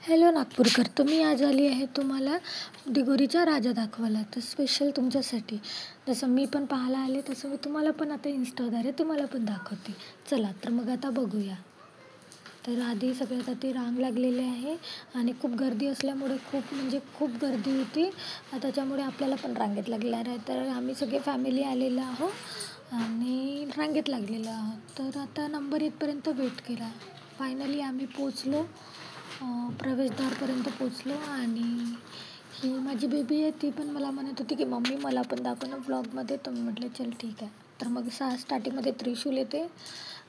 Hello नागपूरकर, तर मी आज आली आहे तुम्हाला दिगोरीचा राजा दाखवायला. तर स्पेशल तुमच्यासाठी जसं मी पण पाहायला आले तसं मी तुम्हाला पण आता इन्स्टाद्वारे तुम्हाला पण दाखवते. चला तर मग आता बघूया. तर आधी सगळ्यात आधी रांग लागलेली आहे आणि खूप गर्दी असल्यामुळे खूप गर्दी होती. त्याच्यामुळे आपल्याला पण रांगेत लागणार आहे. तर आम्ही सगळे फॅमिली आलेलो आहोत आणि रांगेत लागलेलो आहोत. तर आता नंबर 1पर्यंत वेट केला. फायनली आम्ही पोचलो, प्रवेशद्वारपर्यंत पोचलो. आणि ही माझी बेबी आहे, ती पण मला म्हणत होती की मम्मी मला पण दाखव ना ब्लॉगमध्ये. तर मी म्हटलं चल ठीक आहे. तर मग स्टार्टिंगमध्ये त्रिशूल येते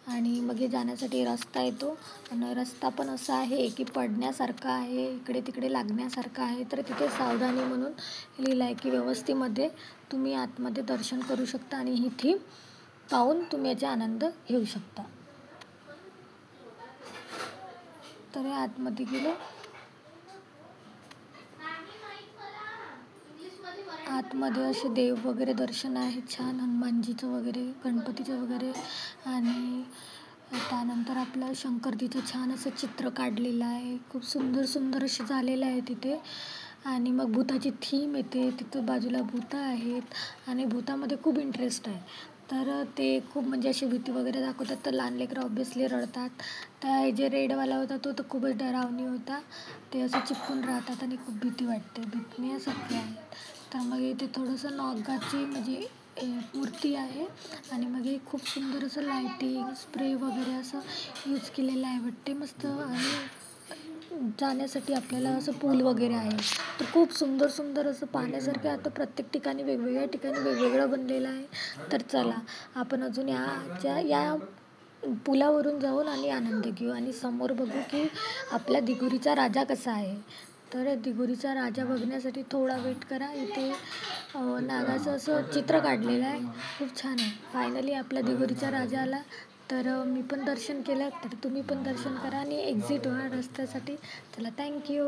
आणि मग हे जाण्यासाठी रस्ता येतो. आणि रस्ता पण असा आहे की पडण्यासारखा आहे, इकडे तिकडे लागण्यासारखं आहे. तर तिथे सावधानी म्हणून लिहिलं आहे की व्यवस्थेमध्ये तुम्ही आतमध्ये दर्शन करू शकता आणि इथे पाहून तुम्ही याचा आनंद घेऊ शकता. तर हे आतमध्ये गेलो. आतमध्ये असे देव वगैरे दर्शन आहे छान, हनुमानजीचं वगैरे, गणपतीचं वगैरे. आणि त्यानंतर आपलं शंकरजीचं छान असं चित्र काढलेलं आहे. खूप सुंदर असे झालेलं आहे तिथे. आणि मग भूताची थीम येते, तिथं बाजूला भूतं आहेत आणि भूतामध्ये खूप इंटरेस्ट आहे. तर ते खूप म्हणजे अशी भीती वगैरे दाखवतात. तर लहान लेकरं ऑब्व्हियसली रडतात. तर जे रेडवाला होता तो तर खूपच डरावनी होता. ते असं चिपकून राहतात आणि खूप भीती वाटते, भिटण्यासारखे आहे. तर मग इथे थोडंसं नागाची म्हणजे मूर्ती आहे. आणि मग हे खूप सुंदर असं लायटिंग स्प्रे वगैरे असं यूज केलेलं आहे वाटते मस्त. आणि जाण्यासाठी आपल्याला असं पूल वगैरे आहे. तर खूप सुंदर असं पाहण्यासारखं. आता प्रत्येक ठिकाणी वेगवेगळ्या ठिकाणी वेगवेगळं बनलेलं आहे. तर चला आपण अजून या पुलावरून जाऊन आणि आनंद घेऊ आणि समोर बघू की आपला दिगोरीचा राजा कसा आहे. तर दिगोरीचा राजा बघण्यासाठी थोडा वेट करा. इथे नागाचं असं चित्र काढलेलं आहे, खूप छान आहे. फायनली आपला दिगोरीचा राजा आला. तर मी पण दर्शन केलं, तर तुम्ही पण दर्शन करा आणि एक्झिट व्हा रस्त्यासाठी. चला, थँक्यू.